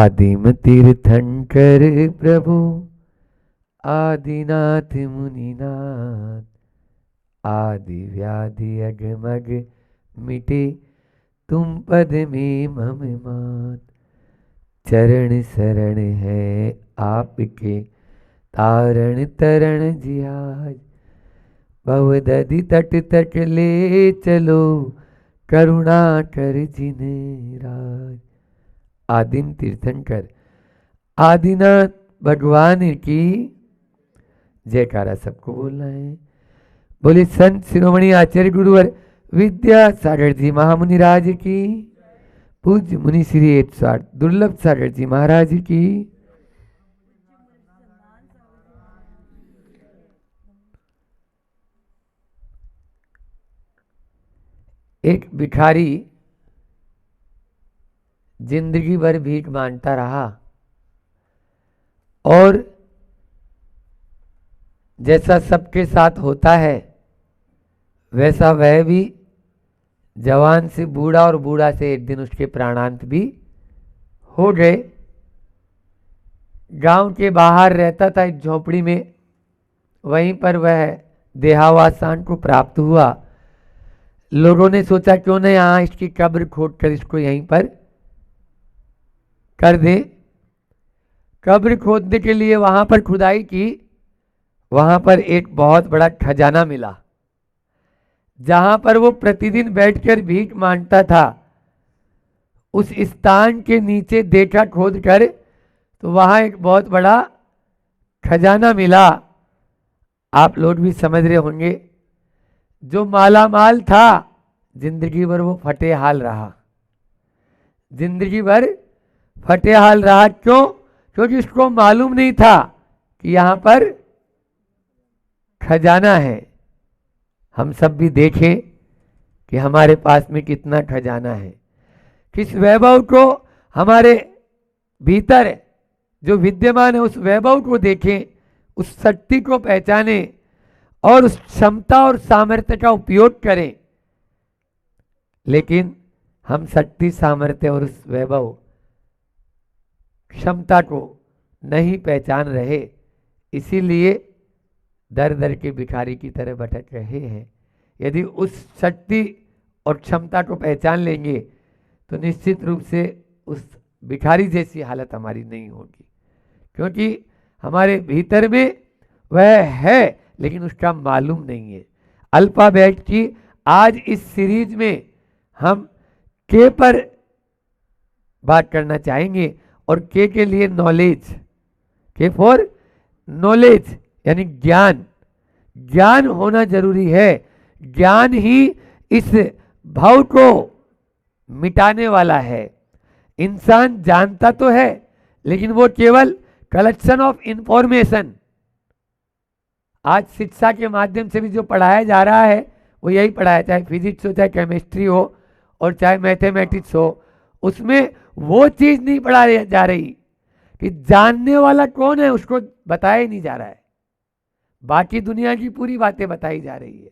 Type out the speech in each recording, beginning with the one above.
आदिम तीर्थंकर प्रभु आदिनाथ मुनिनाथ, आदि व्याधि अगमग मिटे तुम पद में मम मात। चरण शरण है आपके तारण तरण जियाज, भवदधि तट तट ले चलो करुणा कर जिन राज। आदिम तीर्थंकर आदिनाथ भगवान की जयकारा सबको बोलना है। बोले संत शिरोमणि आचार्य गुरुवर विद्यासागर जी महामुनि राज की, पूज्य मुनि श्री 108 दुर्लभ सागर जी महाराज की। एक भिखारी जिंदगी भर भीख मांगता रहा और जैसा सबके साथ होता है वैसा वह भी जवान से बूढ़ा और बूढ़ा से एक दिन उसके प्राणांत भी हो गए। गांव के बाहर रहता था एक झोपड़ी में, वहीं पर वह देहावसान को प्राप्त हुआ। लोगों ने सोचा क्यों न यहाँ इसकी कब्र खोद कर इसको यहीं पर कर दे। कब्र खोदने के लिए वहां पर खुदाई की, वहां पर एक बहुत बड़ा खजाना मिला। जहां पर वो प्रतिदिन बैठकर भीख मांगता था, उस स्थान के नीचे देखा खोद कर तो वहां एक बहुत बड़ा खजाना मिला। आप लोग भी समझ रहे होंगे, जो माला माल था जिंदगी भर वो फटे हाल रहा। जिंदगी भर फटे हाल रहा क्यों? क्योंकि उसको मालूम नहीं था कि यहां पर खजाना है। हम सब भी देखें कि हमारे पास में कितना खजाना है, किस वैभव को हमारे भीतर जो विद्यमान है उस वैभव को देखें, उस शक्ति को पहचानें और उस क्षमता और सामर्थ्य का उपयोग करें। लेकिन हम शक्ति सामर्थ्य और उस वैभव क्षमता को नहीं पहचान रहे, इसीलिए दर दर के भिखारी की तरह भटक रहे हैं। यदि उस शक्ति और क्षमता को पहचान लेंगे तो निश्चित रूप से उस भिखारी जैसी हालत हमारी नहीं होगी, क्योंकि हमारे भीतर में वह है लेकिन उसका मालूम नहीं है। अल्फाबेट की आज इस सीरीज में हम के पर बात करना चाहेंगे और के लिए नॉलेज, के फॉर नॉलेज यानी ज्ञान। ज्ञान होना जरूरी है। ज्ञान ही इस भाव को मिटाने वाला है। इंसान जानता तो है लेकिन वो केवल कलेक्शन ऑफ इंफॉर्मेशन। आज शिक्षा के माध्यम से भी जो पढ़ाया जा रहा है वो यही पढ़ाया, चाहे फिजिक्स हो, चाहे केमिस्ट्री हो और चाहे मैथमेटिक्स हो, उसमें वो चीज नहीं पढ़ाई जा रही कि जानने वाला कौन है उसको बताया ही नहीं जा रहा है। बाकी दुनिया की पूरी बातें बताई जा रही है,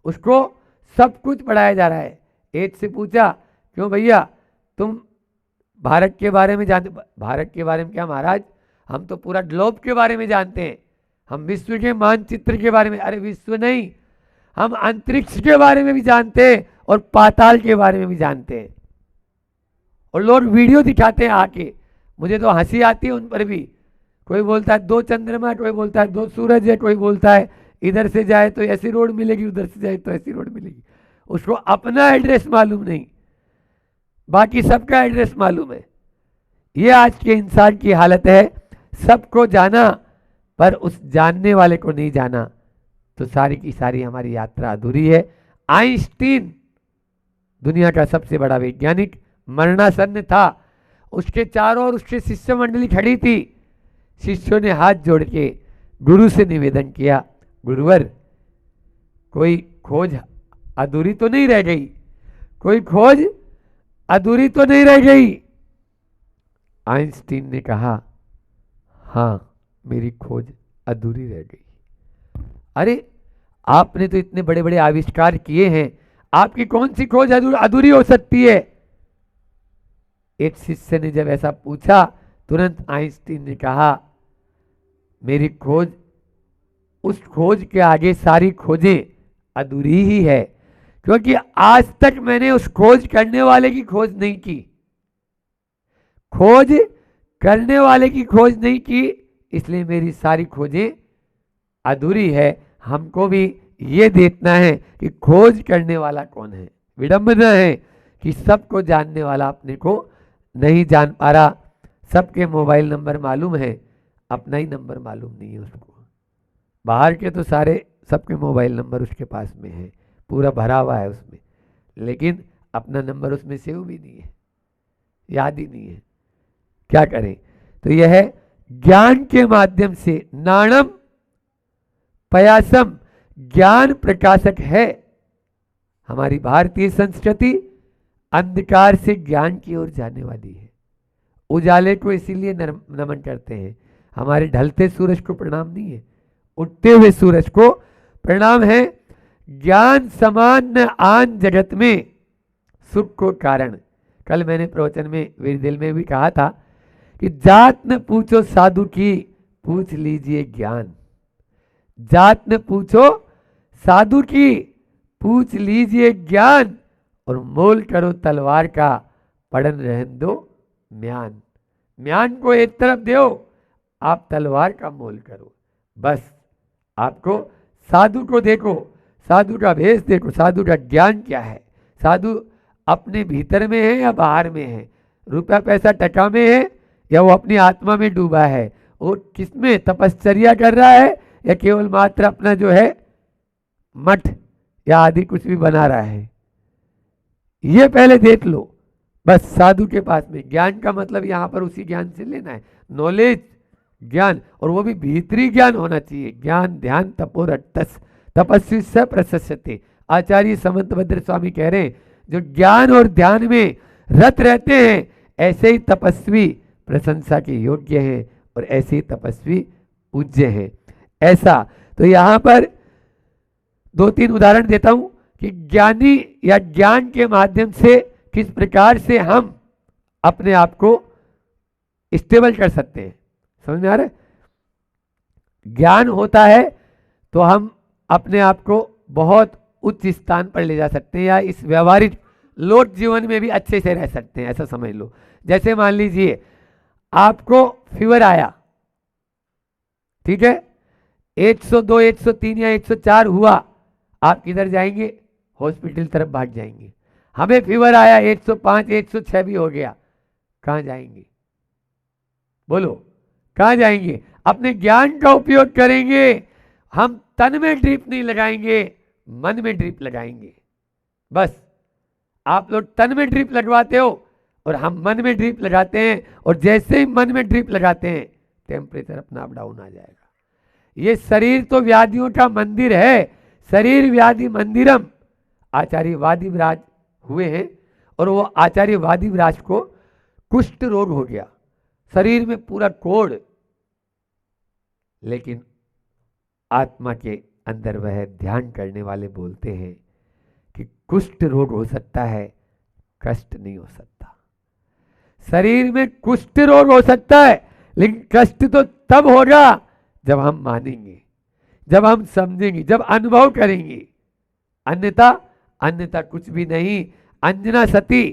उसको सब कुछ पढ़ाया जा रहा है। एक से पूछा, क्यों भैया तुम भारत के बारे में जानते? भारत के बारे में क्या महाराज, हम तो पूरा ग्लोब के बारे में जानते हैं, हम विश्व के मानचित्र के बारे में। अरे विश्व नहीं, हम अंतरिक्ष के बारे में भी जानते हैं और पाताल के बारे में भी जानते हैं। और लोग वीडियो दिखाते हैं आके, मुझे तो हंसी आती है उन पर भी। कोई बोलता है 2 चंद्रमा, कोई बोलता है 2 सूरज है, कोई बोलता है इधर से जाए तो ऐसी रोड मिलेगी, उधर से जाए तो ऐसी रोड मिलेगी। उसको अपना एड्रेस मालूम नहीं, बाकी सबका एड्रेस मालूम है। ये आज के इंसान की हालत है। सबको जाना पर उस जानने वाले को नहीं जाना, तो सारी की सारी हमारी यात्रा अधूरी है। आइंस्टीन दुनिया का सबसे बड़ा वैज्ञानिक मरणासन्न था, उसके चारों ओर उसके शिष्य मंडली खड़ी थी। शिष्यों ने हाथ जोड़ के गुरु से निवेदन किया, गुरुवर कोई खोज अधूरी तो नहीं रह गई, कोई खोज अधूरी तो नहीं रह गई। आइंस्टीन ने कहा, हाँ मेरी खोज अधूरी रह गई। अरे आपने तो इतने बड़े बड़े आविष्कार किए हैं, आपकी कौन सी खोज अधूरी हो सकती है? एक शिष्य ने जब ऐसा पूछा तुरंत आइंस्टीन ने कहा, मेरी खोज, उस खोज के आगे सारी खोजें अधूरी ही है, क्योंकि आज तक मैंने उस खोज करने वाले की खोज नहीं की, खोज करने वाले की खोज नहीं की, इसलिए मेरी सारी खोजें अधूरी है। हमको भी ये देखना है कि खोज करने वाला कौन है। विडंबना है कि सबको जानने वाला अपने को नहीं जान पा रहा। सबके मोबाइल नंबर मालूम है, अपना ही नंबर मालूम नहीं है उसको। बाहर के तो सारे सबके मोबाइल नंबर उसके पास में है, पूरा भरा हुआ है उसमें, लेकिन अपना नंबर उसमें सेव भी नहीं है, याद ही नहीं है। क्या करें? तो यह है ज्ञान के माध्यम से, नाणम पयासम, ज्ञान प्रकाशक है। हमारी भारतीय संस्कृति अंधकार से ज्ञान की ओर जाने वाली है। उजाले को इसीलिए नमन करते हैं, हमारे ढलते सूरज को प्रणाम नहीं है, उठते हुए सूरज को प्रणाम है। ज्ञान समान न आन जगत में सुख को कारण। कल मैंने प्रवचन में वीरदिल में भी कहा था कि जात न पूछो साधु की, पूछ लीजिए ज्ञान। जात न पूछो साधु की, पूछ लीजिए ज्ञान। और मोल करो तलवार का, पड़न रहन दो म्यान। म्यान को एक तरफ दो, आप तलवार का मोल करो। बस आपको साधु को देखो, साधु का भेष देखो, साधु का ज्ञान क्या है। साधु अपने भीतर में है या बाहर में है, रुपया पैसा टका में है या वो अपनी आत्मा में डूबा है, वो किसमें तपश्चर्या कर रहा है या केवल मात्र अपना जो है मठ या आदि कुछ भी बना रहा है, ये पहले देख लो। बस साधु के पास में ज्ञान का मतलब यहां पर उसी ज्ञान से लेना है, नॉलेज, ज्ञान, और वो भी भीतरी ज्ञान होना चाहिए। ज्ञान ध्यान तपोरट्टस तपस्वी स प्रशस्यते। आचार्य समंतभद्र स्वामी कह रहे हैं, जो ज्ञान और ध्यान में रत रहते हैं ऐसे ही तपस्वी प्रशंसा के योग्य हैं और ऐसे ही तपस्वी पूज्य हैं। ऐसा तो यहां पर दो तीन उदाहरण देता हूं कि ज्ञानी या ज्ञान के माध्यम से किस प्रकार से हम अपने आप को स्टेबल कर सकते हैं। समझ में आ रहा है? ज्ञान होता है तो हम अपने आप को बहुत उच्च स्थान पर ले जा सकते हैं, या इस व्यवहारिक लोक जीवन में भी अच्छे से रह सकते हैं, ऐसा समझ लो। जैसे मान लीजिए आपको फीवर आया, ठीक है, 102 103 या 104 हुआ, आप किधर जाएंगे? हॉस्पिटल तरफ भाग जाएंगे। हमें फीवर आया 105 106 भी हो गया, कहां जाएंगे? बोलो कहां जाएंगे? अपने ज्ञान का उपयोग करेंगे। हम तन में ड्रिप नहीं लगाएंगे, मन में ड्रिप लगाएंगे। बस आप लोग तन में ड्रिप लगवाते हो और हम मन में ड्रिप लगाते हैं, और जैसे ही मन में ड्रिप लगाते हैं टेम्परेचर अपना आप डाउन आ जाएगा। ये शरीर तो व्याधियों का मंदिर है, शरीर व्याधि मंदिरम। आचार्य वादिवराज हुए हैं और वो आचार्य वादिवराज को कुष्ठ रोग हो गया, शरीर में पूरा कोढ़, लेकिन आत्मा के अंदर वह ध्यान करने वाले बोलते हैं कि कुष्ठ रोग हो सकता है, कष्ट नहीं हो सकता। शरीर में कुष्ठ रोग हो सकता है, लेकिन कष्ट तो तब होगा जब हम मानेंगे, जब हम समझेंगे, जब अनुभव करेंगे। अन्यथा कुछ भी नहीं। अंजना सती,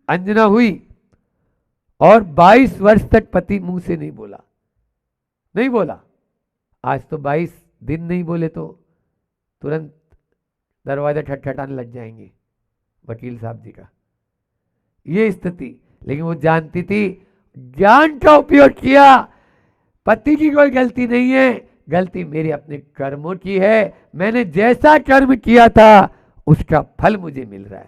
अंजना हुई और 22 वर्ष तक पति मुंह से नहीं बोला। आज तो 22 दिन नहीं बोले तो तुरंत दरवाजा खटखटाने लग जाएंगे वकील साहब जी का, ये स्थिति। लेकिन वो जानती थी, ज्ञान का उपयोग किया। पति की कोई गलती नहीं है, गलती मेरे अपने कर्मों की है। मैंने जैसा कर्म किया था उसका फल मुझे मिल रहा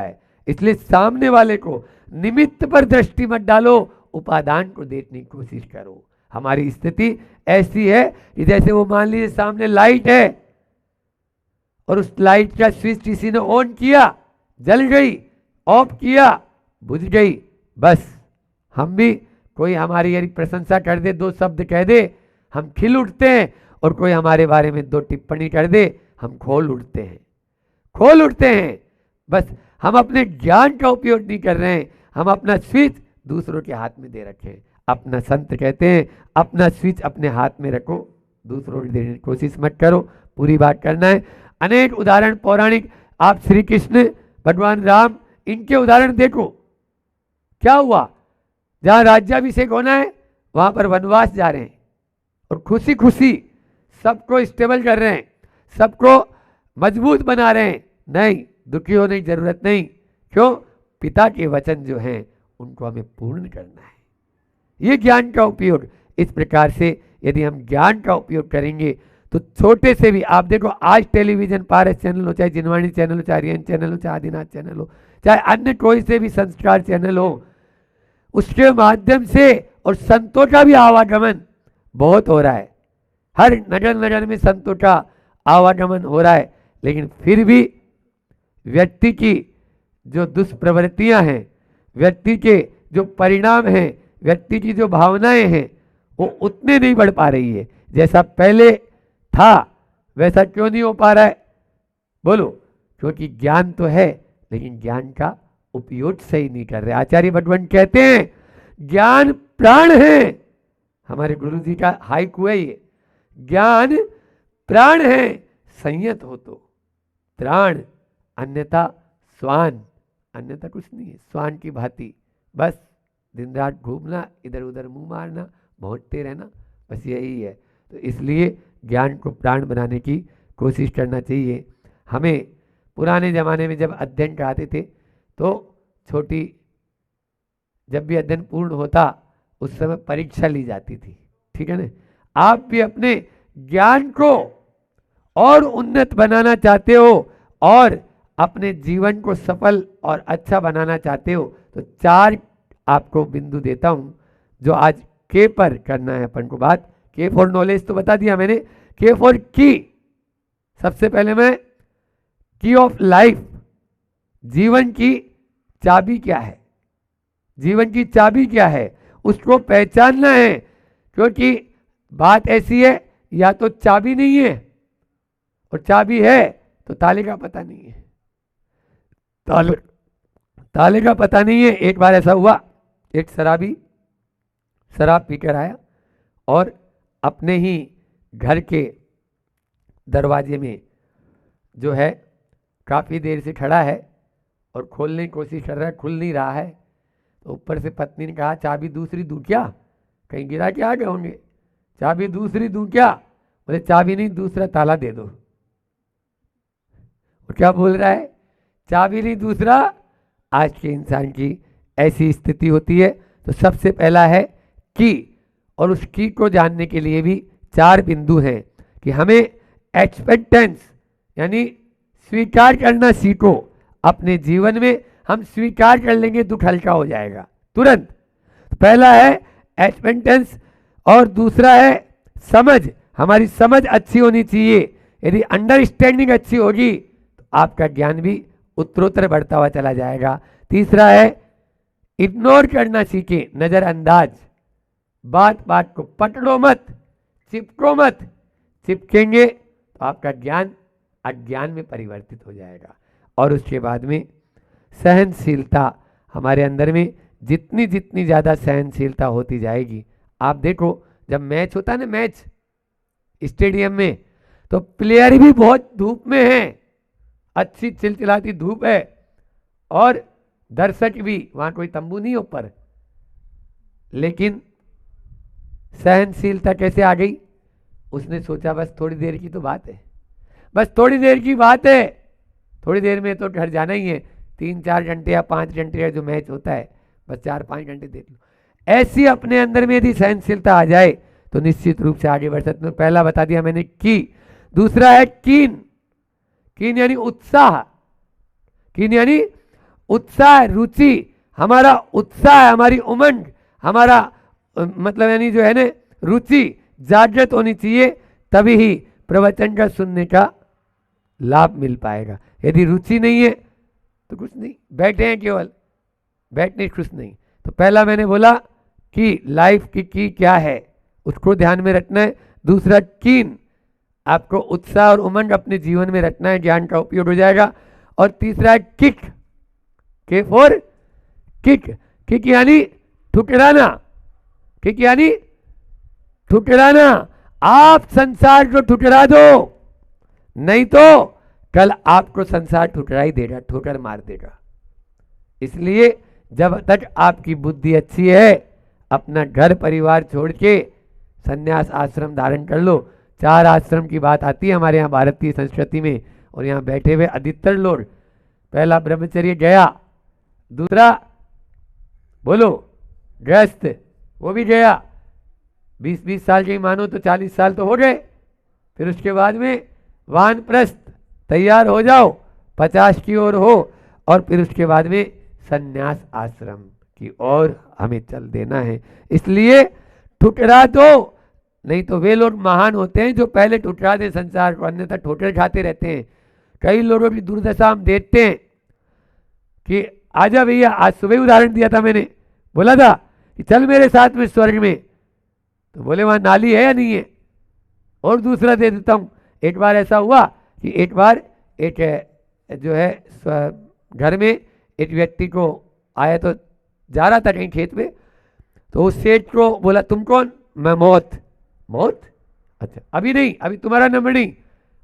है, इसलिए सामने वाले को निमित्त पर दृष्टि मत डालो, उपादान को देखने की कोशिश करो। हमारी स्थिति ऐसी है कि जैसे वो मान लीजिए सामने लाइट है और उस लाइट का स्विच किसी ने ऑन किया, जल गई, ऑफ किया, बुझ गई। बस हम भी, कोई हमारी यदि प्रशंसा कर दे, दो शब्द कह दे, हम खिल उठते हैं, और कोई हमारे बारे में दो टिप्पणी कर दे, हम खोल उठते हैं। बस हम अपने ज्ञान का उपयोग नहीं कर रहे हैं, हम अपना स्विच दूसरों के हाथ में दे रखे हैं। अपना संत कहते हैं अपना स्विच अपने हाथ में रखो, दूसरों को देने की कोशिश मत करो, पूरी बात करना है। अनेक उदाहरण पौराणिक, आप श्री कृष्ण, भगवान राम, इनके उदाहरण देखो। क्या हुआ, जहां राज्याभिषेक होना है वहां पर वनवास जा रहे हैं और खुशी खुशी सबको स्टेबल कर रहे हैं, सबको मजबूत बना रहे हैं। नहीं, दुखी होने की जरूरत नहीं। क्यों? पिता के वचन जो हैं उनको हमें पूर्ण करना है। ये ज्ञान का उपयोग, इस प्रकार से यदि हम ज्ञान का उपयोग करेंगे तो छोटे से भी, आप देखो आज टेलीविजन पारस चैनल हो, चाहे जिनवाणी चैनल हो, चाहे आर्यन चैनल हो, चाहे आदिनाथ चैनल हो, चाहे अन्य कोई से भी संस्कार चैनल हो, उसके माध्यम से और संतों का भी आवागमन बहुत हो रहा है। हर नगर नगर में संतों का आवागमन हो रहा है, लेकिन फिर भी व्यक्ति की जो दुष्प्रवृत्तियां हैं, व्यक्ति के जो परिणाम हैं, व्यक्ति की जो भावनाएं हैं, वो उतने नहीं बढ़ पा रही है जैसा पहले था। वैसा क्यों नहीं हो पा रहा है? बोलो। क्योंकि ज्ञान तो है लेकिन ज्ञान का उपयोग सही नहीं कर रहे। आचार्य भगवान कहते हैं ज्ञान प्राण है। हमारे गुरु जी का हाइकू है ये, ज्ञान प्राण है, संयत हो तो प्राण, अन्यथा स्वान, अन्यथा कुछ नहीं है। स्वान की भांति बस दिन रात घूमना, इधर उधर मुंह मारना, भौंकते रहना, बस यही है। तो इसलिए ज्ञान को प्राण बनाने की कोशिश करना चाहिए। हमें पुराने ज़माने में जब अध्ययन कराते थे तो छोटी, जब भी अध्ययन पूर्ण होता उस समय परीक्षा ली जाती थी, ठीक है ना। आप भी अपने ज्ञान को और उन्नत बनाना चाहते हो और अपने जीवन को सफल और अच्छा बनाना चाहते हो तो 4 आपको बिंदु देता हूं जो आज के पर करना है अपन को बात। के फॉर नॉलेज तो बता दिया मैंने, के फॉर की। सबसे पहले मैं की ऑफ लाइफ, जीवन की चाबी क्या है, जीवन की चाबी क्या है उसको पहचानना है। क्योंकि बात ऐसी है, या तो चाबी नहीं है और चाबी है तो ताले का पता नहीं है, ताले का पता नहीं है। एक बार ऐसा हुआ, एक शराबी शराब पीकर आया और अपने ही घर के दरवाजे में जो है काफ़ी देर से खड़ा है और खोलने की कोशिश कर रहा है, खुल नहीं रहा है। तो ऊपर से पत्नी ने कहा चाबी दूसरी दूं क्या, कहीं गिरा के आ गए होंगे, चाबी दूसरी दूं क्या? बोले चाबी नहीं, दूसरा ताला दे दो। और क्या बोल रहा है, चाबी नहीं दूसरा। आज के इंसान की ऐसी स्थिति होती है। तो सबसे पहला है की, और उस की को जानने के लिए भी 4 बिंदु हैं कि हमें एक्सपेक्टेंस यानी स्वीकार करना सीखो। अपने जीवन में हम स्वीकार कर लेंगे, दुख हल्का हो जाएगा तुरंत। पहला है एक्सपेक्टेंस और दूसरा है समझ। हमारी समझ अच्छी होनी चाहिए। यदि अंडरस्टैंडिंग अच्छी होगी तो आपका ज्ञान भी उत्तरोत्तर बढ़ता हुआ चला जाएगा। तीसरा है इग्नोर करना सीखे, नजरअंदाज। बात बात को पकड़ो मत, चिपको मत। चिपकेंगे तो आपका ज्ञान अज्ञान में परिवर्तित हो जाएगा। और उसके बाद में सहनशीलता। हमारे अंदर में जितनी जितनी ज़्यादा सहनशीलता होती जाएगी, आप देखो जब मैच होता है ना, मैच स्टेडियम में, तो प्लेयर भी बहुत धूप में हैं, अच्छी चिलचिलाती धूप है, और दर्शक भी, वहाँ कोई तंबू नहीं ऊपर, लेकिन सहनशीलता कैसे आ गई? उसने सोचा बस थोड़ी देर की तो बात है, बस थोड़ी देर की बात है, थोड़ी देर में तो घर जाना ही है, 3-4 घंटे या 5 घंटे का जो मैच होता है, बस 4-5 घंटे देख लो। ऐसी अपने अंदर में यदि सहनशीलता आ जाए तो निश्चित रूप से आगे बढ़ सकते हैं। पहला बता दिया मैंने की। दूसरा है कीन। कीन यानी उत्साह। कीन यानी उत्साह, रुचि। हमारा उत्साह, हमारी उमंग, हमारा मतलब यानी जो है ना रुचि जागृत होनी चाहिए, तभी ही प्रवचन का सुनने का लाभ मिल पाएगा। यदि रुचि नहीं है तो कुछ नहीं, बैठे हैं केवल, बैठने खुश नहीं। तो पहला मैंने बोला कि लाइफ की क्या है उसको ध्यान में रखना है। दूसरा कीन, आपको उत्साह और उमंग अपने जीवन में रखना है, ज्ञान का उपयोग हो जाएगा। और तीसरा है किक। के फॉर किक। किक यानी ठुकराना। ठीक, यानी ठुकराना। आप संसार को ठुकरा दो, नहीं तो कल आपको संसार ठुकरा ही देगा, ठोकर मार देगा। इसलिए जब तक आपकी बुद्धि अच्छी है, अपना घर परिवार छोड़ के संन्यास आश्रम धारण कर लो। 4 आश्रम की बात आती है हमारे यहाँ भारतीय संस्कृति में, और यहाँ बैठे हुए अधिकतर लोग, पहला ब्रह्मचर्य गया, दूसरा बोलो गृहस्थ, वो भी गया। 20-20 साल के मानो तो 40 साल तो हो गए। फिर उसके बाद में वानप्रस्थ, तैयार हो जाओ, 50 की ओर हो, और फिर उसके बाद में संन्यास आश्रम की ओर हमें चल देना है। इसलिए ठुकरा दो, नहीं तो वे लोग महान होते हैं जो पहले ठुकरा दें संसार को, अन्यथा ठोकर खाते रहते हैं। कई लोगों की दुर्दशा हम देखते हैं कि आजा भैया, आज सुबह उदाहरण दिया था मैंने, बोला था कि चल मेरे साथ में स्वर्ग में, तो बोले वहां नाली है या नहीं है, और दूसरा दे देता हूं। एक बार ऐसा हुआ कि एक बार एक जो है घर में एक व्यक्ति को आया, तो जा रहा था कहीं खेत में, तो उस सेठ को बोला तुम कौन? मैं मौत। मौत? अच्छा अभी नहीं, अभी तुम्हारा नंबर नहीं,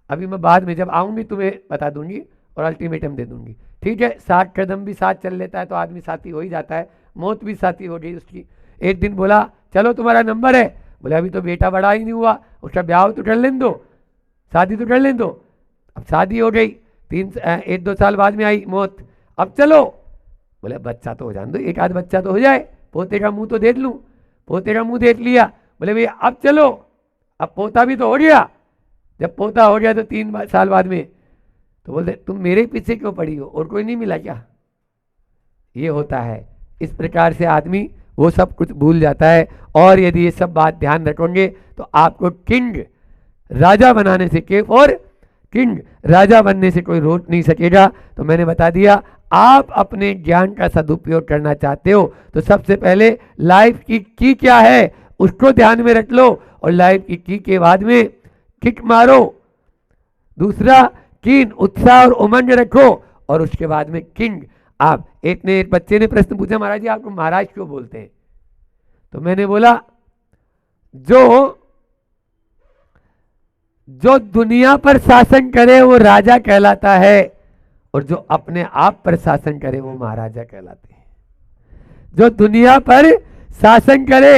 अभी मैं बाद में जब आऊंगी तुम्हें बता दूंगी और अल्टीमेटम दे दूंगी। ठीक है, 60 कदम भी साथ चल लेता है तो आदमी साथी हो ही जाता है, मौत भी साथी हो गई उसकी। एक दिन बोला चलो तुम्हारा नंबर है, बोले अभी तो बेटा बड़ा ही नहीं हुआ, उसका ब्याह तो कर लेने दो, शादी तो कर लेने दो। अब शादी हो गई, 1-2 साल बाद में आई मौत, अब चलो, बोले बच्चा तो हो जाने दो, एक आध बच्चा तो हो जाए, पोते का मुंह तो देख लूं। पोते का मुंह देख लिया, बोले भैया अब चलो, अब पोता भी तो हो गया। जब पोता हो गया तो 3 साल बाद में, तो बोलते तुम मेरे पीछे क्यों पड़ी हो, और कोई नहीं मिला क्या? ये होता है। इस प्रकार से आदमी वो सब कुछ भूल जाता है। और यदि ये सब बात ध्यान रखोगे तो आपको किंग राजा बनाने से किंग राजा बनने से कोई रोक नहीं सकेगा। तो मैंने बता दिया, आप अपने ज्ञान का सदुपयोग करना चाहते हो तो सबसे पहले लाइफ की क्या है उसको ध्यान में रख लो, और लाइफ की के बाद में किक मारो। दूसरा कीन, उत्साह और उमंग रखो, और उसके बाद में किंग। आप एक बच्चे ने प्रश्न पूछा, महाराज जी आपको महाराज क्यों बोलते हैं? तो मैंने बोला जो दुनिया पर शासन करे वो राजा कहलाता है, और जो अपने आप पर शासन करे वो महाराजा कहलाते हैं। जो दुनिया पर शासन करे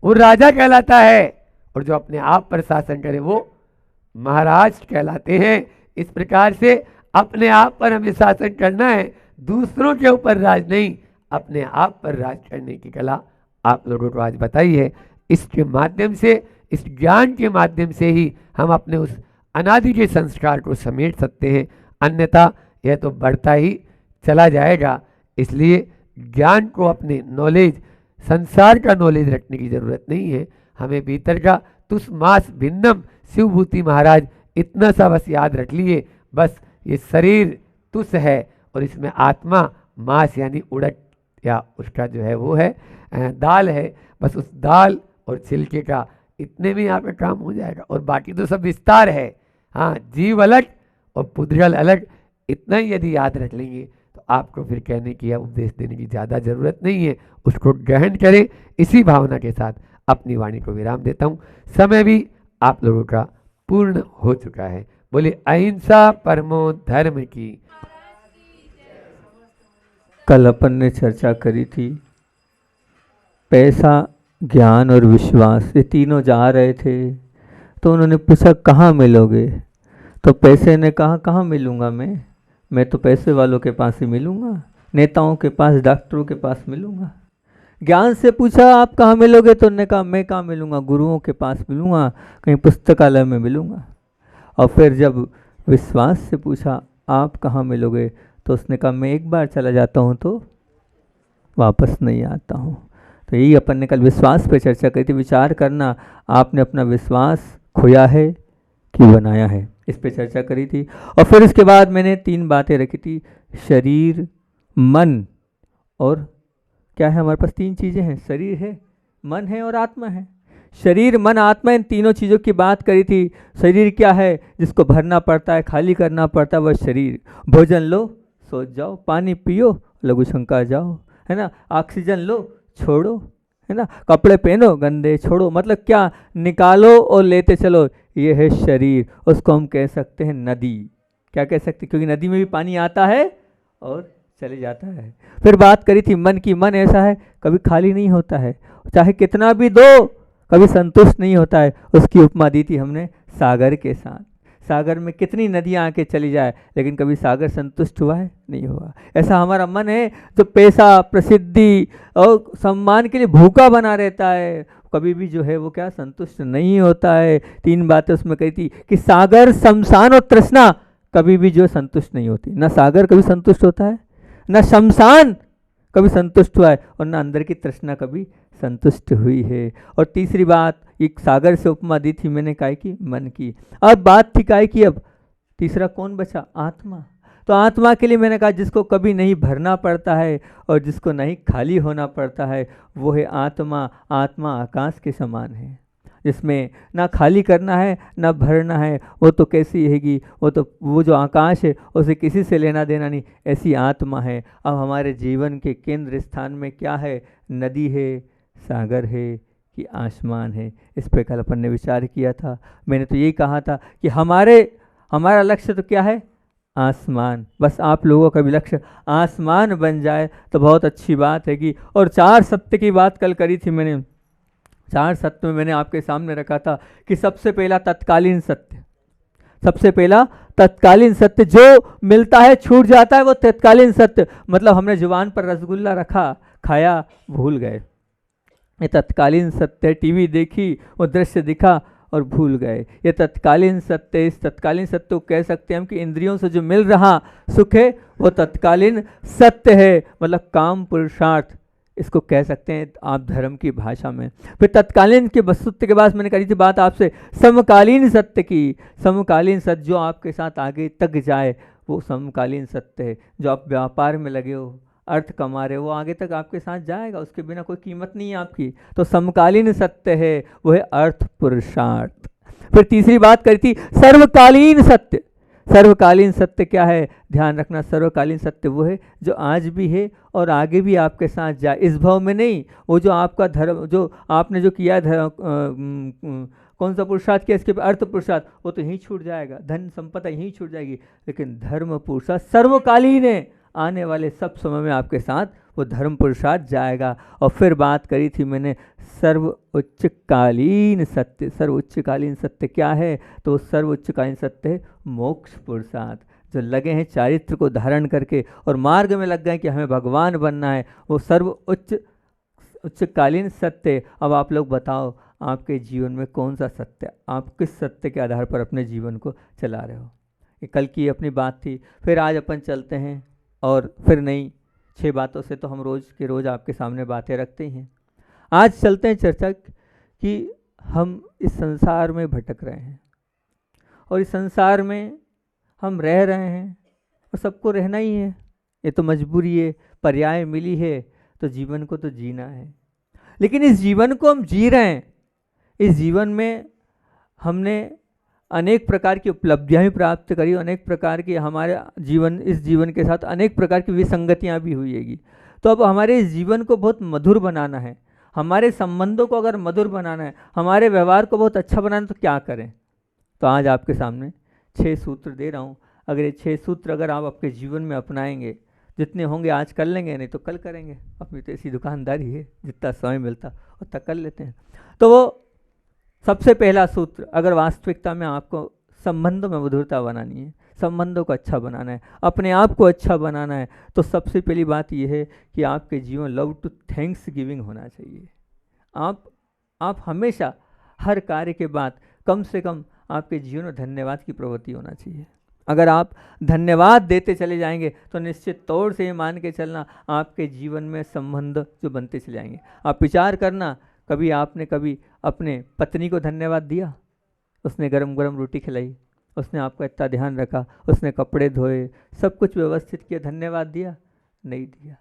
वो राजा कहलाता है, और जो अपने आप पर शासन करे वो महाराज कहलाते हैं। इस प्रकार से अपने आप पर हमें शासन करना है, दूसरों के ऊपर राज नहीं, अपने आप पर राज करने की कला आप लोगों को आज बताई है। इसके माध्यम से, इस ज्ञान के माध्यम से ही हम अपने उस अनादि के संस्कार को समेट सकते हैं, अन्यथा यह तो बढ़ता ही चला जाएगा। इसलिए ज्ञान को, अपने नॉलेज, संसार का नॉलेज रखने की जरूरत नहीं है, हमें भीतर का तुस मास भिन्नम शिवभूति महाराज, इतना सा बस याद रख लिए। बस ये शरीर तुस है और इसमें आत्मा मास यानी उड़द या उसका जो है वो है दाल है, बस उस दाल और छिलके का इतने में आपका काम हो जाएगा, और बाकी तो सब विस्तार है। हाँ, जीव अलग और पुद्गल अलग, इतना ही यदि याद रख लेंगे तो आपको फिर कहने की या उपदेश देने की ज़्यादा ज़रूरत नहीं है, उसको ग्रहण करें। इसी भावना के साथ अपनी वाणी को विराम देता हूँ। समय भी आप लोगों का पूर्ण हो चुका है। बोले अहिंसा परमो धर्म की। कल अपन ने चर्चा करी थी, पैसा, ज्ञान और विश्वास, ये तीनों जा रहे थे तो उन्होंने पूछा कहाँ मिलोगे? तो पैसे ने कहा कहाँ मिलूँगा मैं तो पैसे वालों के पास ही मिलूँगा, नेताओं के पास, डॉक्टरों के पास मिलूँगा। ज्ञान से पूछा आप कहाँ मिलोगे? तो उन्होंने कहा मैं कहाँ मिलूँगा, गुरुओं के पास मिलूँगा, कहीं पुस्तकालय में मिलूँगा। और फिर जब विश्वास से पूछा आप कहाँ मिलोगे, तो उसने कहा मैं एक बार चला जाता हूँ तो वापस नहीं आता हूँ। तो यही अपन ने कल विश्वास पे चर्चा करी थी। विचार करना, आपने अपना विश्वास खोया है कि बनाया है, इस पे चर्चा करी थी। और फिर इसके बाद मैंने 3 बातें रखी थी, शरीर, मन और क्या है, हमारे पास 3 चीज़ें हैं, शरीर है, मन है और आत्मा है। शरीर, मन, आत्मा, इन तीनों चीज़ों की बात करी थी। शरीर क्या है? जिसको भरना पड़ता है, खाली करना पड़ता है, वह शरीर। भोजन लो, सो जाओ, पानी पियो, लघु शंका जाओ, है ना, ऑक्सीजन लो, छोड़ो, है ना। कपड़े पहनो, गंदे छोड़ो, मतलब क्या, निकालो और लेते चलो। ये है शरीर, उसको हम कह सकते हैं नदी। क्या कह सकते, क्योंकि नदी में भी पानी आता है और चले जाता है। फिर बात करी थी मन की। मन ऐसा है, कभी खाली नहीं होता है, चाहे कितना भी दो कभी संतुष्ट नहीं होता है। उसकी उपमा दी थी हमने सागर के साथ। सागर में कितनी नदियां आके चली जाए, लेकिन कभी सागर संतुष्ट हुआ है, नहीं हुआ। ऐसा हमारा मन है जो पैसा, प्रसिद्धि और सम्मान के लिए भूखा बना रहता है, कभी भी जो है वो क्या, संतुष्ट नहीं होता है। 3 बातें उसमें कही थी कि सागर, शमशान और तृष्णा कभी भी जो संतुष्ट नहीं होती। ना सागर कभी संतुष्ट होता है, ना शमशान कभी संतुष्ट हुआ है, और ना अंदर की तृष्णा कभी संतुष्ट हुई है। और तीसरी बात, एक सागर से उपमा दी थी मैंने, काय की, मन की। अब बात थी काय की, अब तीसरा कौन बचा, आत्मा। तो आत्मा के लिए मैंने कहा जिसको कभी नहीं भरना पड़ता है और जिसको नहीं खाली होना पड़ता है, वो है आत्मा। आत्मा आकाश के समान है, जिसमें ना खाली करना है ना भरना है। वो तो कैसी रहेगी, वो जो आकाश है उसे किसी से लेना देना नहीं, ऐसी आत्मा है। अब हमारे जीवन के केंद्र स्थान में क्या है, नदी है, सागर है कि आसमान है। इस पर कल अपन ने विचार किया था। मैंने तो यही कहा था कि हमारा लक्ष्य तो क्या है, आसमान। बस आप लोगों का भी लक्ष्य आसमान बन जाए तो बहुत अच्छी बात है कि। और 4 सत्य की बात कल करी थी मैंने। 4 सत्य में मैंने आपके सामने रखा था कि सबसे पहला तत्कालीन सत्य, सबसे पहला तत्कालीन सत्य, जो मिलता है छूट जाता है, वो तत्कालीन सत्य। मतलब हमने जुबान पर रसगुल्ला रखा, खाया, भूल गए, ये तत्कालीन सत्य। टीवी देखी, वो दृश्य दिखा और भूल गए, ये तत्कालीन सत्य। इस तत्कालीन सत्य को कह सकते हैं हम कि इंद्रियों से जो मिल रहा सुख है वो तत्कालीन सत्य है, मतलब काम पुरुषार्थ, इसको कह सकते हैं आप धर्म की भाषा में। फिर तत्कालीन के वस्तुत्व के बाद मैंने करी थी बात आपसे समकालीन सत्य की। समकालीन सत्य जो आपके साथ आगे तक जाए, वो समकालीन सत्य है। जो आप व्यापार में लगे हो, अर्थ कमा रहे हो, वो आगे तक आपके साथ जाएगा, उसके बिना कोई कीमत नहीं है आपकी। तो समकालीन सत्य है, वो है अर्थ पुरुषार्थ। फिर तीसरी बात करी थी सर्वकालीन सत्य। सर्वकालीन सत्य क्या है, ध्यान रखना, सर्वकालीन सत्य वो है जो आज भी है और आगे भी आपके साथ जाए, इस भाव में नहीं। वो जो आपका धर्म, जो आपने जो किया धर्म, कौन सा पुरुषार्थ किया, इसके अर्थ पुरुषार्थ, वो तो यहीं छूट जाएगा, धन संपदा यहीं छूट जाएगी। लेकिन धर्म पुरुषार्थ सर्वकालीन है, आने वाले सब समय में आपके साथ वो धर्म पुरुषार्थ जाएगा। और फिर बात करी थी मैंने सर्वोच्चकालीन सत्य। सर्वोच्चकालीन सत्य क्या है, तो सर्वोच्चकालीन सत्य है मोक्ष पुरुषार्थ। जो लगे हैं चारित्र को धारण करके और मार्ग में लग गए कि हमें भगवान बनना है, वो उच्चकालीन सत्य। अब आप लोग बताओ, आपके जीवन में कौन सा सत्य, आप किस सत्य के आधार पर अपने जीवन को चला रहे हो। ये कल की अपनी बात थी। फिर आज अपन चलते हैं, और फिर नई 6 बातों से तो हम रोज़ के रोज़ आपके सामने बातें रखते ही हैं। आज चलते हैं चर्चा कि हम इस संसार में भटक रहे हैं और इस संसार में हम रह रहे हैं और सबको रहना ही है, ये तो मजबूरी है, पर्याय मिली है, तो जीवन को तो जीना है। लेकिन इस जीवन को हम जी रहे हैं, इस जीवन में हमने अनेक प्रकार की उपलब्धियां भी प्राप्त करी, अनेक प्रकार की हमारे जीवन, इस जीवन के साथ अनेक प्रकार की विसंगतियां भी हुईगी। तो अब हमारे इस जीवन को बहुत मधुर बनाना है, हमारे संबंधों को अगर मधुर बनाना है, हमारे व्यवहार को बहुत अच्छा बनाना है, तो क्या करें। तो आज आपके सामने 6 सूत्र दे रहा हूँ। अगर ये 6 सूत्र अगर आप आपके जीवन में अपनाएंगे, जितने होंगे आज कर लेंगे, नहीं तो कल करेंगे, अपनी तो ऐसी दुकानदारी है, जितना समय मिलता उतना कर लेते हैं। तो वो सबसे पहला सूत्र, अगर वास्तविकता में आपको संबंधों में मधुरता बनानी है, संबंधों को अच्छा बनाना है, अपने आप को अच्छा बनाना है, तो सबसे पहली बात यह है कि आपके जीवन लव टू थैंक्स गिविंग होना चाहिए। आप हमेशा हर कार्य के बाद कम से कम आपके जीवन में धन्यवाद की प्रवृत्ति होना चाहिए। अगर आप धन्यवाद देते चले जाएंगे तो निश्चित तौर से ये मान के चलना, आपके जीवन में संबंध जो बनते चले जाएंगे। आप विचार करना, कभी आपने अपने पत्नी को धन्यवाद दिया, उसने गरम गरम रोटी खिलाई, उसने आपका इतना ध्यान रखा, उसने कपड़े धोए, सब कुछ व्यवस्थित किया, धन्यवाद दिया? नहीं दिया।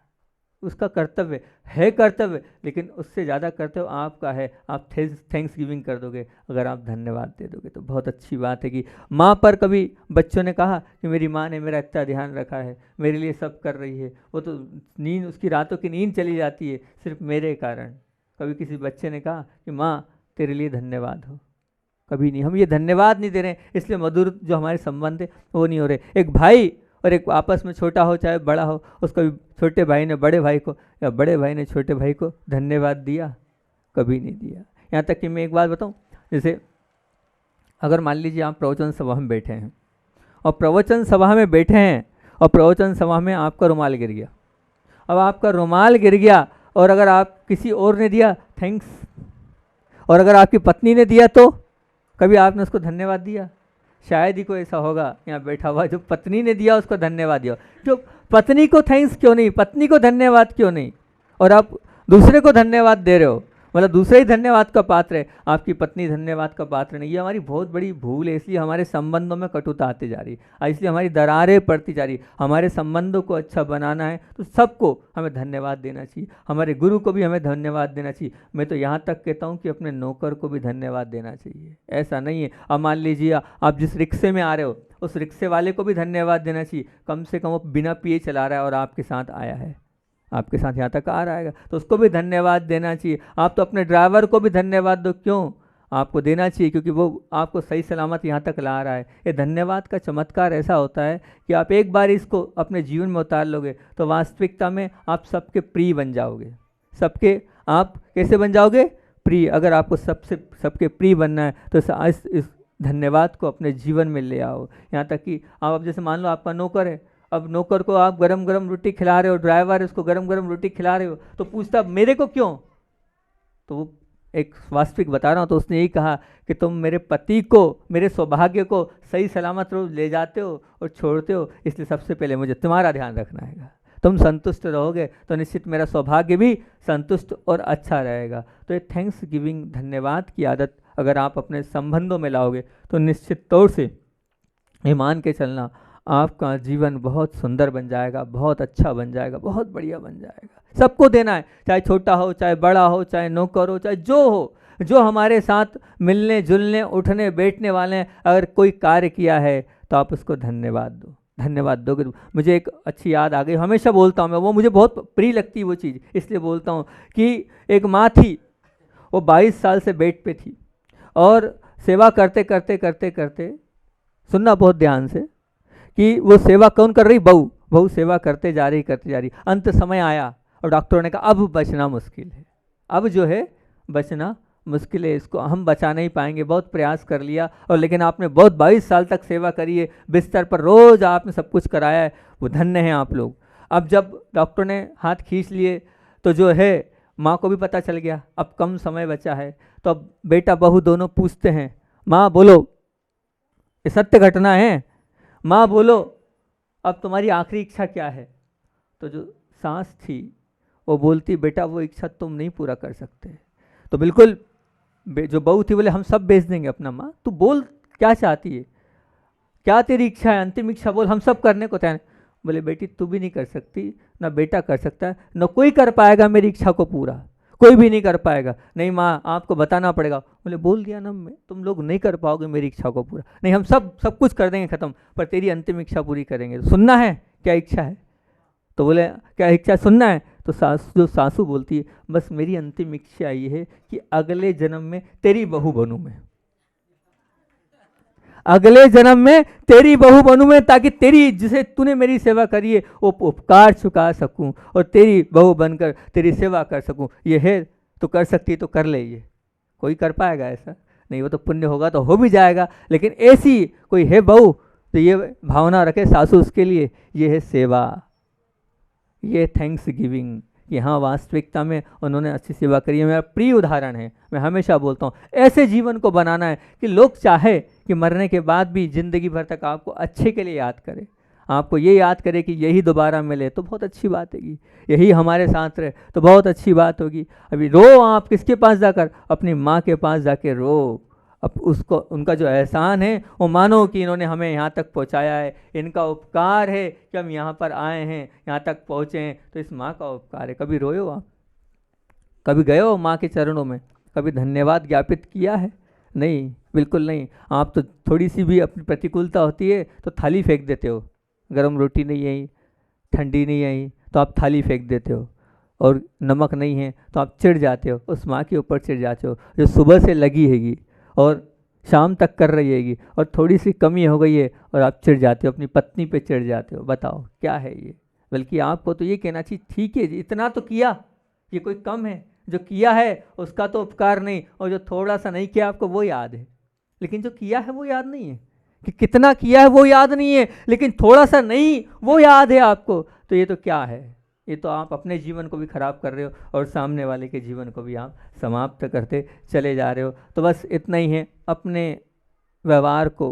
उसका कर्तव्य है कर्तव्य, लेकिन उससे ज़्यादा कर्तव्य आपका है। आप थैंक्स गिविंग कर दोगे, अगर आप धन्यवाद दे दोगे तो बहुत अच्छी बात है। कि माँ पर कभी बच्चों ने कहा कि मेरी माँ ने मेरा इतना ध्यान रखा है, मेरे लिए सब कर रही है, वो तो नींद, उसकी रातों की नींद चली जाती है सिर्फ मेरे कारण। कभी किसी बच्चे ने कहा कि माँ तेरे लिए धन्यवाद हो? कभी नहीं। हम ये धन्यवाद नहीं दे रहे हैं, इसलिए मधुर जो हमारे संबंध है वो नहीं हो रहे। एक भाई और एक आपस में छोटा हो चाहे बड़ा हो, उसको भी छोटे भाई ने बड़े भाई को या बड़े भाई ने छोटे भाई को धन्यवाद दिया? कभी नहीं दिया। यहाँ तक कि मैं एक बात बताऊँ, जैसे अगर मान लीजिए आप प्रवचन सभा में बैठे हैं और प्रवचन सभा में बैठे हैं और प्रवचन सभा में आपका रुमाल गिर गया। अब आपका रुमाल गिर गया और अगर आप किसी और ने दिया थैंक्स, और अगर आपकी पत्नी ने दिया तो कभी आपने उसको धन्यवाद दिया? शायद ही कोई ऐसा होगा यहाँ बैठा हुआ जो पत्नी ने दिया उसको धन्यवाद दिया। जो पत्नी को थैंक्स क्यों नहीं, पत्नी को धन्यवाद क्यों नहीं, और आप दूसरे को धन्यवाद दे रहे हो, मतलब दूसरे ही धन्यवाद का पात्र है, आपकी पत्नी धन्यवाद का पात्र नहीं। ये हमारी बहुत बड़ी भूल है, इसलिए हमारे संबंधों में कटुता आती जा रही है, इसलिए हमारी दरारें पड़ती जा रही। हमारे संबंधों को अच्छा बनाना है तो सबको हमें धन्यवाद देना चाहिए, हमारे गुरु को भी हमें धन्यवाद देना चाहिए। मैं तो यहाँ तक कहता हूँ कि अपने नौकर को भी धन्यवाद देना चाहिए। ऐसा नहीं है, अब मान लीजिए आप जिस रिक्शे में आ रहे हो उस रिक्शे वाले को भी धन्यवाद देना चाहिए, कम से कम वो बिना पिए चला रहा है और आपके साथ आया है, आपके साथ यहाँ तक आ रहा है तो उसको भी धन्यवाद देना चाहिए। आप तो अपने ड्राइवर को भी धन्यवाद दो, क्यों? आपको देना चाहिए क्योंकि वो आपको सही सलामत यहाँ तक ला रहा है। ये धन्यवाद का चमत्कार ऐसा होता है कि आप एक बार इसको अपने जीवन में उतार लोगे तो वास्तविकता में आप सबके प्रिय बन जाओगे। सबके आप कैसे बन जाओगे? प्रिय। अगर आपको सबके प्रिय बनना है तो इस धन्यवाद को अपने जीवन में ले आओ। यहाँ तक कि आप जैसे मान लो आपका नौकर है, अब नौकर को आप गरम गरम रोटी खिला रहे हो, ड्राइवर उसको गरम गरम रोटी खिला रहे हो, तो पूछता मेरे को क्यों? तो वो एक वास्तविक बता रहा हूँ, तो उसने यही कहा कि तुम मेरे पति को, मेरे सौभाग्य को सही सलामत रोज ले जाते हो और छोड़ते हो, इसलिए सबसे पहले मुझे तुम्हारा ध्यान रखना है। तुम संतुष्ट रहोगे तो निश्चित मेरा सौभाग्य भी संतुष्ट और अच्छा रहेगा। तो ये थैंक्स गिविंग, धन्यवाद की आदत अगर आप अपने संबंधों में लाओगे तो निश्चित तौर से ये मान के चलना आपका जीवन बहुत सुंदर बन जाएगा, बहुत अच्छा बन जाएगा, बहुत बढ़िया बन जाएगा। सबको देना है, चाहे छोटा हो, चाहे बड़ा हो, चाहे नौकर हो, चाहे जो हो, जो हमारे साथ मिलने जुलने उठने बैठने वाले हैं, अगर कोई कार्य किया है तो आप उसको धन्यवाद दो। धन्यवाद दोगे। मुझे एक अच्छी याद आ गई, हमेशा बोलता हूँ मैं, वो मुझे बहुत प्रिय लगती है वो चीज़, इसलिए बोलता हूँ कि एक माँ थी, वो 22 साल से बेड पे थी और सेवा करते करते करते करते, सुनना बहुत ध्यान से, कि वो सेवा कौन कर रही? बहू सेवा करते जा रही। अंत समय आया और डॉक्टरों ने कहा अब बचना मुश्किल है, अब जो है बचना मुश्किल है, इसको हम बचा नहीं पाएंगे, बहुत प्रयास कर लिया और लेकिन आपने बहुत 22 साल तक सेवा करी है, बिस्तर पर रोज़ आपने सब कुछ कराया है, वो धन्य हैं आप लोग। अब जब डॉक्टर ने हाथ खींच लिए तो जो है माँ को भी पता चल गया अब कम समय बचा है, तो अब बेटा बहू दोनों पूछते हैं, माँ बोलो, ये सत्य घटना है, माँ बोलो अब तुम्हारी आखिरी इच्छा क्या है? तो जो सास थी वो बोलती, बेटा वो इच्छा तुम नहीं पूरा कर सकते। तो बिल्कुल जो बहू थी बोले हम सब बेच देंगे अपना, माँ तू बोल क्या चाहती है, क्या तेरी इच्छा है, अंतिम इच्छा बोल, हम सब करने को तैयार। बोले बेटी तू भी नहीं कर सकती, ना बेटा कर सकता है, ना कोई कर पाएगा मेरी इच्छा को पूरा, कोई भी नहीं कर पाएगा। नहीं माँ आपको बताना पड़ेगा। बोले बोल दिया ना मैं, तुम लोग नहीं कर पाओगे मेरी इच्छा को पूरा, नहीं हम सब कुछ कर देंगे ख़त्म, पर तेरी अंतिम इच्छा पूरी करेंगे। सुनना है क्या इच्छा है? तो बोले क्या इच्छा सुनना है? तो सासू बोलती है बस मेरी अंतिम इच्छा ये है कि अगले जन्म में तेरी बहू बनूं मैं, अगले जन्म में तेरी बहू बनूं मैं, ताकि तेरी जिसे तूने मेरी सेवा करी है वो उपकार चुका सकूं और तेरी बहू बनकर तेरी सेवा कर सकूं। ये है तो कर सकती है तो कर ले। ये कोई कर पाएगा ऐसा नहीं, वो तो पुण्य होगा तो हो भी जाएगा, लेकिन ऐसी कोई है बहू तो ये भावना रखे सासू उसके लिए, ये है सेवा, ये थैंक्स गिविंग कि हाँ वास्तविकता में उन्होंने अच्छी सेवा करी है। मेरा प्रिय उदाहरण है, मैं हमेशा बोलता हूँ ऐसे जीवन को बनाना है कि लोग चाहे कि मरने के बाद भी ज़िंदगी भर तक आपको अच्छे के लिए याद करें, आपको ये याद करे कि यही दोबारा मिले तो बहुत अच्छी बात है, यही हमारे साथ रहे तो बहुत अच्छी बात होगी। अभी रो आप किसके पास जाकर? अपनी माँ के पास जाके रो, अब उसको उनका जो एहसान है वो मानो कि इन्होंने हमें यहाँ तक पहुँचाया है, इनका उपकार है कि हम यहाँ पर आए हैं, यहाँ तक पहुँचे हैं, तो इस माँ का उपकार है। कभी रोए हो आप? कभी गए हो माँ के चरणों में? कभी धन्यवाद ज्ञापित किया है? नहीं, बिल्कुल नहीं। आप तो थोड़ी सी भी अपनी प्रतिकूलता होती है तो थाली फेंक देते हो, गर्म रोटी नहीं आई, ठंडी नहीं आई तो आप थाली फेंक देते हो। और नमक नहीं है तो आप चिढ़ जाते हो, उस माँ के ऊपर चिढ़ जाते हो जो सुबह से लगी हैगी और शाम तक कर रही हैगी, और थोड़ी सी कमी हो गई है और आप चिढ़ जाते हो, अपनी पत्नी पे चिढ़ जाते हो। बताओ क्या है ये? बल्कि आपको तो ये कहना चाहिए ठीक है जी, इतना तो किया, ये कोई कम है? जो किया है उसका तो उपकार नहीं, और जो थोड़ा सा नहीं किया आपको वो याद है, लेकिन जो किया है वो याद नहीं है। कि कितना किया है वो याद नहीं है, लेकिन थोड़ा सा नहीं वो याद है आपको। तो ये तो क्या है? ये तो आप अपने जीवन को भी खराब कर रहे हो और सामने वाले के जीवन को भी आप समाप्त करते चले जा रहे हो। तो बस इतना ही है, अपने व्यवहार को,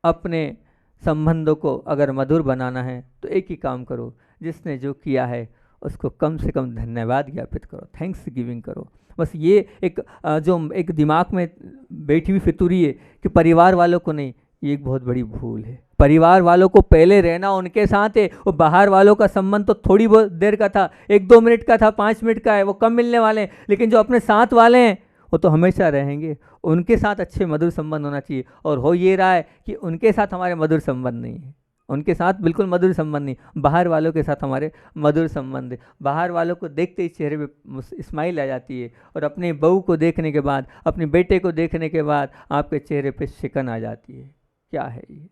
अपने संबंधों को अगर मधुर बनाना है तो एक ही काम करो, जिसने जो किया है उसको कम से कम धन्यवाद ज्ञापित करो, थैंक्स गिविंग करो। बस ये एक जो एक दिमाग में बैठी हुई फितूरी है कि परिवार वालों को नहीं, ये एक बहुत बड़ी भूल है। परिवार वालों को पहले रहना उनके साथ है, और बाहर वालों का संबंध तो थोड़ी बहुत देर का था, 1-2 मिनट का था, 5 मिनट का है, वो कम मिलने वाले हैं। लेकिन जो अपने साथ वाले हैं वो तो हमेशा रहेंगे, उनके साथ अच्छे मधुर संबंध होना चाहिए। और हो ये रहा है कि उनके साथ हमारे मधुर संबंध नहीं है, उनके साथ बिल्कुल मधुर संबंध नहीं, बाहर वालों के साथ हमारे मधुर संबंध है। बाहर वालों को देखते ही चेहरे पे स्माइल आ जाती है, और अपने बहू को देखने के बाद, अपने बेटे को देखने के बाद आपके चेहरे पे शिकन आ जाती है। क्या है ये?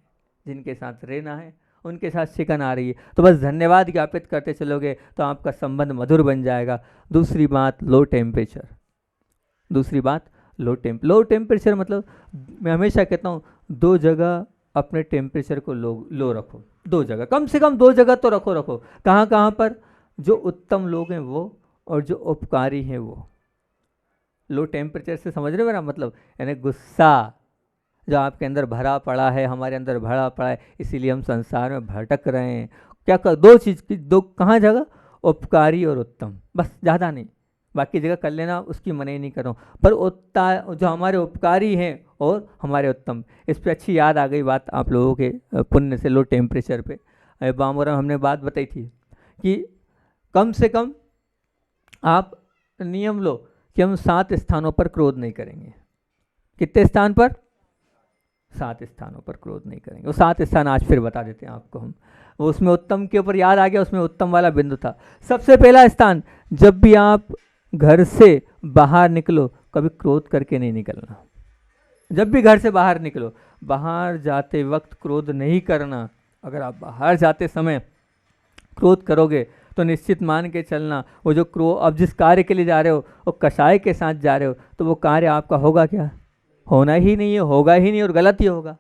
जिनके साथ रहना है उनके साथ शिकन आ रही है। तो बस धन्यवाद ज्ञापित करते चलोगे तो आपका संबंध मधुर बन जाएगा। दूसरी बात, लो टेम्परेचर। दूसरी बात, लो टेम्परेचर मतलब मैं हमेशा कहता हूँ 2 जगह अपने टेम्परेचर को लो रखो। 2 जगह, कम से कम 2 जगह तो रखो। कहाँ कहाँ पर? जो उत्तम लोग हैं वो, और जो उपकारी हैं वो। लो टेम्परेचर से समझ रहे हो मेरा मतलब? यानी गुस्सा जो आपके अंदर भरा पड़ा है, हमारे अंदर भरा पड़ा है, इसीलिए हम संसार में भटक रहे हैं। क्या कर? 2 चीज़ की, 2 कहाँ जगह? उपकारी और उत्तम, बस, ज़्यादा नहीं। बाकी जगह कर लेना, उसकी मना नहीं कर रहा हूँ, पर जो हमारे उपकारी हैं और हमारे उत्तम, इस पर अच्छी याद आ गई बात आप लोगों के पुण्य से। लो टेम्परेचर पे बामोरा हमने बात बताई थी कि कम से कम आप नियम लो कि हम 7 स्थानों पर क्रोध नहीं करेंगे। कितने स्थान पर? 7 स्थानों पर क्रोध नहीं करेंगे। वो 7 स्थान आज फिर बता देते हैं आपको हम। वो उसमें उत्तम के ऊपर याद आ गया, उसमें उत्तम वाला बिंदु था। सबसे पहला स्थान, जब भी आप घर से बाहर निकलो कभी क्रोध करके नहीं निकलना। जब भी घर से बाहर निकलो, बाहर जाते वक्त क्रोध नहीं करना। अगर आप बाहर जाते समय क्रोध करोगे तो निश्चित मान के चलना, वो जो क्रोध, अब जिस कार्य के लिए जा रहे हो वो कषाय के साथ जा रहे हो, तो वो कार्य आपका होगा क्या? होना ही नहीं है, होगा ही नहीं, और गलत ही होगा।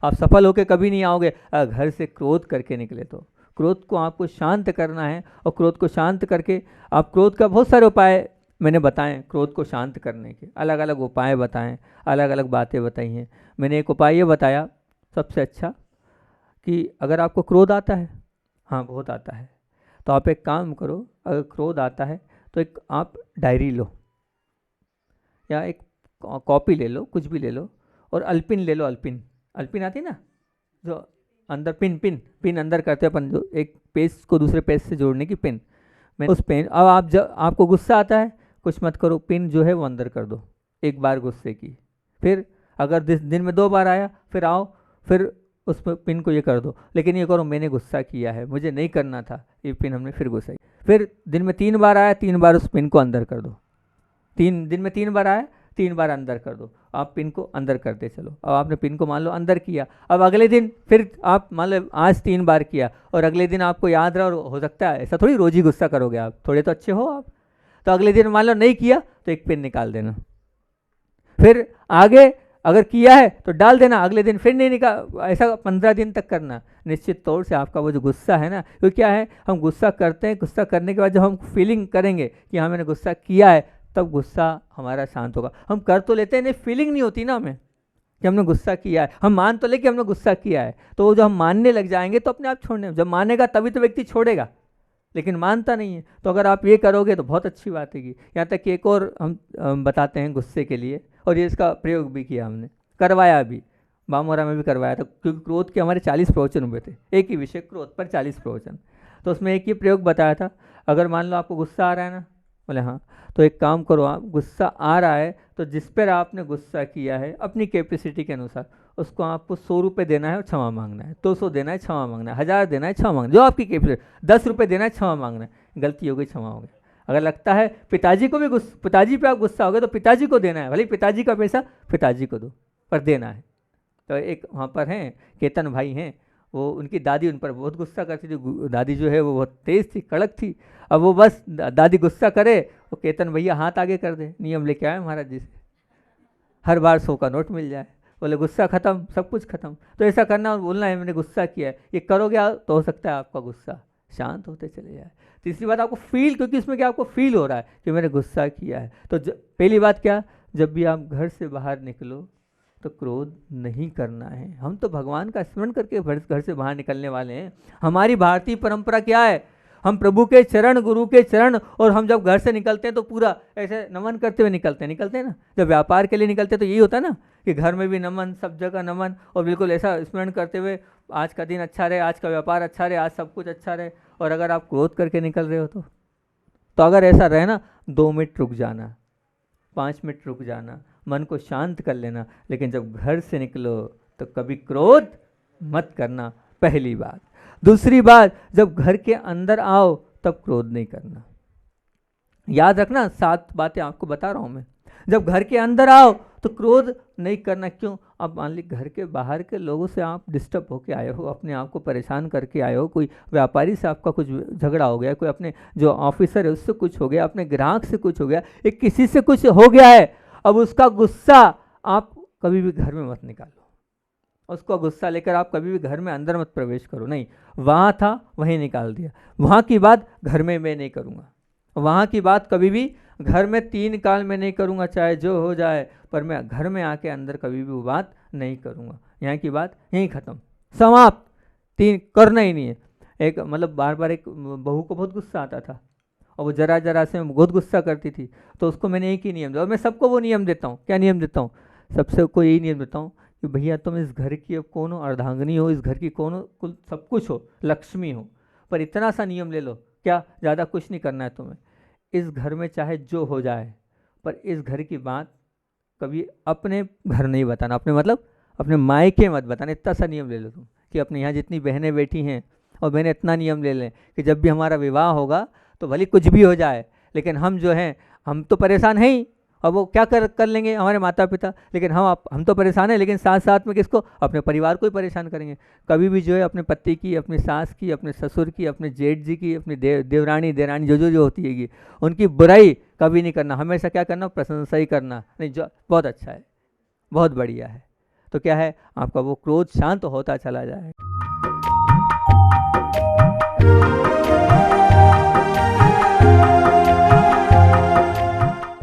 आप सफल होकर कभी नहीं आओगे। अगर घर से क्रोध करके निकले तो क्रोध को आपको शांत करना है, और क्रोध को शांत करके आप, क्रोध का बहुत सारे उपाय मैंने बताएं, क्रोध को शांत करने के अलग अलग उपाय बताएं, अलग अलग बातें बताई हैं। मैंने एक उपाय ये बताया सबसे अच्छा कि अगर आपको क्रोध आता है, हाँ बहुत आता है, तो आप एक काम करो, अगर क्रोध आता है तो एक आप डायरी लो या एक कॉपी ले लो, कुछ भी ले लो, और अल्पिन ले लो। अल्पिन आती ना, जो अंदर पिन अंदर करते हैं अपन, जो एक पेज को दूसरे पेज से जोड़ने की पिन। मैं उस पेन, अब आप जब आपको गुस्सा आता है कुछ मत करो, पिन जो है वो अंदर कर दो एक बार गुस्से की। फिर अगर दिन में 2 बार आया, फिर आओ, फिर उस पिन को ये कर दो। लेकिन ये करो, मैंने गुस्सा किया है, मुझे नहीं करना था, ये पिन हमने फिर गुस्सा किया। फिर दिन में 3 बार आया, 3 बार उस पिन को अंदर कर दो। दिन में 3 बार आया, 3 बार अंदर कर दो। आप पिन को अंदर करते चलो। अब आपने पिन को मान लो अंदर किया, अब अगले दिन फिर आप मान लो आज 3 बार किया, और अगले दिन आपको याद रहा, और हो सकता है ऐसा थोड़ी रोज ही गुस्सा करोगे आप, थोड़े तो अच्छे हो आप, तो अगले दिन मान लो नहीं किया तो एक पिन निकाल देना। फिर आगे अगर किया है तो डाल देना, अगले दिन फिर नहीं निकाल, ऐसा 15 दिन तक करना। निश्चित तौर से आपका वो जो गुस्सा है ना, तो क्या है, हम गुस्सा करते हैं, गुस्सा करने के बाद जब हम फीलिंग करेंगे कि हाँ मैंने गुस्सा किया है, तब गुस्सा हमारा शांत होगा। हम कर तो लेते हैं, नहीं फीलिंग नहीं होती ना हमें कि हमने गुस्सा किया है। हम मान तो ले कि हमने गुस्सा किया है, तो वो जो हम मानने लग जाएंगे तो अपने आप छोड़ने, जब मानेगा तभी तो व्यक्ति छोड़ेगा, लेकिन मानता नहीं है। तो अगर आप ये करोगे तो बहुत अच्छी बात है। यहाँ तक कि एक और हम बताते हैं गुस्से के लिए, और ये इसका प्रयोग भी किया, हमने करवाया भी, बामोरा में भी करवाया था, क्योंकि क्रोध के हमारे 40 प्रवचन हुए थे, एक ही विषय क्रोध पर 40 प्रवचन। तो उसमें एक ही प्रयोग बताया था, अगर मान लो आपको गुस्सा आ रहा है ना, बोले हाँ, तो एक काम करो, आप गुस्सा आ रहा है तो जिस पर आपने गुस्सा किया है अपनी कैपेसिटी के अनुसार उसको आपको 100 रुपये देना है और क्षमा मांगना है, 200 देना है, क्षमा मांगना है, 1000 देना है, क्षमा मांगना है, जो आपकी कैपेसिटी, 10 रुपये देना है, क्षमा मांगना है, गलती हो गई, क्षमा हो गया। अगर लगता है पिताजी को भी पिताजी पे आप गुस्सा हो गए तो पिताजी को देना है, भले पिताजी का पैसा पिताजी को दो पर देना है। तो एक वहाँ पर हैं केतन भाई हैं, वो उनकी दादी उन पर बहुत गुस्सा करती थी। दादी जो है वो बहुत तेज़ थी, कड़क थी। अब वो बस दादी गुस्सा करे वो केतन भैया हाथ आगे कर दे, नियम लेके आए महाराज जी से, हर बार 100 का नोट मिल जाए। बोले गुस्सा खत्म, सब कुछ खत्म। तो ऐसा करना और बोलना है मैंने गुस्सा किया है, ये करोगे तो हो सकता है आपका गुस्सा शांत होते चले जाए। तीसरी बात आपको फील, क्योंकि इसमें क्या आपको फील हो रहा है कि मैंने गुस्सा किया है। तो पहली बात क्या, जब भी आप घर से बाहर निकलो तो क्रोध नहीं करना है। हम तो भगवान का स्मरण करके घर से बाहर निकलने वाले हैं। हमारी भारतीय परंपरा क्या है, हम प्रभु के चरण, गुरु के चरण, और हम जब घर से निकलते हैं तो पूरा ऐसे नमन करते हुए निकलते हैं ना। जब व्यापार के लिए निकलते हैं तो यही होता है ना कि घर में भी नमन, सब जगह नमन, और बिल्कुल ऐसा स्मरण करते हुए आज का दिन अच्छा रहे, आज का व्यापार अच्छा रहे, आज सब कुछ अच्छा रहे। और अगर आप क्रोध करके निकल रहे हो तो अगर ऐसा रहे ना, 2 मिनट रुक जाना, 5 मिनट रुक जाना, मन को शांत कर लेना। लेकिन जब घर से निकलो तो कभी क्रोध मत करना, पहली बात। दूसरी बात, जब घर के अंदर आओ तब क्रोध नहीं करना। याद रखना, 7 बातें आपको बता रहा हूं मैं। जब घर के अंदर आओ तो क्रोध नहीं करना। क्यों? अब मान ली घर के बाहर के लोगों से आप डिस्टर्ब होके आए हो, अपने आप को परेशान करके आए हो, कोई व्यापारी से आपका कुछ झगड़ा हो गया, कोई अपने जो ऑफिसर है उससे कुछ हो गया, अपने ग्राहक से कुछ हो गया, एक किसी से कुछ हो गया है। अब उसका गुस्सा आप कभी भी घर में मत निकालो, उसका गुस्सा लेकर आप कभी भी घर में अंदर मत प्रवेश करो। नहीं, वहाँ था वहीं निकाल दिया, वहाँ की बात घर में मैं नहीं करूँगा, वहाँ की बात कभी भी घर में 3 काल में नहीं करूँगा, चाहे जो हो जाए, पर मैं घर में आके अंदर कभी भी वो बात नहीं करूँगा। यहाँ की बात यहीं ख़त्म, समाप्त, 3 करना ही नहीं है। एक मतलब बार बार एक बहू को बहुत गुस्सा आता था और वो जरा जरा से बहुत गुस्सा करती थी, तो उसको मैंने एक ही नियम दिया, और मैं सबको वो नियम देता हूँ। क्या नियम देता हूँ? सबसे को यही नियम देता हूँ कि भैया तुम इस घर की अब कौन हो, अर्धांगिनी हो, इस घर की कौन हो, कुल सब कुछ हो, लक्ष्मी हो, पर इतना सा नियम ले लो, क्या ज़्यादा कुछ नहीं करना है तुम्हें। इस घर में चाहे जो हो जाए, पर इस घर की बात कभी अपने घर नहीं बताना, अपने मतलब अपने मायके मत बताना। इतना सा नियम ले लो तुम कि अपने यहाँ जितनी बहनें बैठी हैं और बहनें इतना नियम ले लें कि जब भी हमारा विवाह होगा तो भले कुछ भी हो जाए, लेकिन हम जो हैं हम तो परेशान हैं ही, और वो क्या कर लेंगे हमारे माता पिता, लेकिन हम तो परेशान हैं, लेकिन साथ साथ में किसको, अपने परिवार को ही परेशान करेंगे। कभी भी जो है अपने पति की, अपनी सास की, अपने ससुर की, अपने जेठ जी की, अपनी देवरानी देरानी जो होती है उनकी बुराई कभी नहीं करना, हमेशा क्या करना, प्रशंसा ही करना। नहीं, जो बहुत अच्छा है, बहुत बढ़िया है, तो क्या है आपका वो क्रोध शांत होता चला जाए।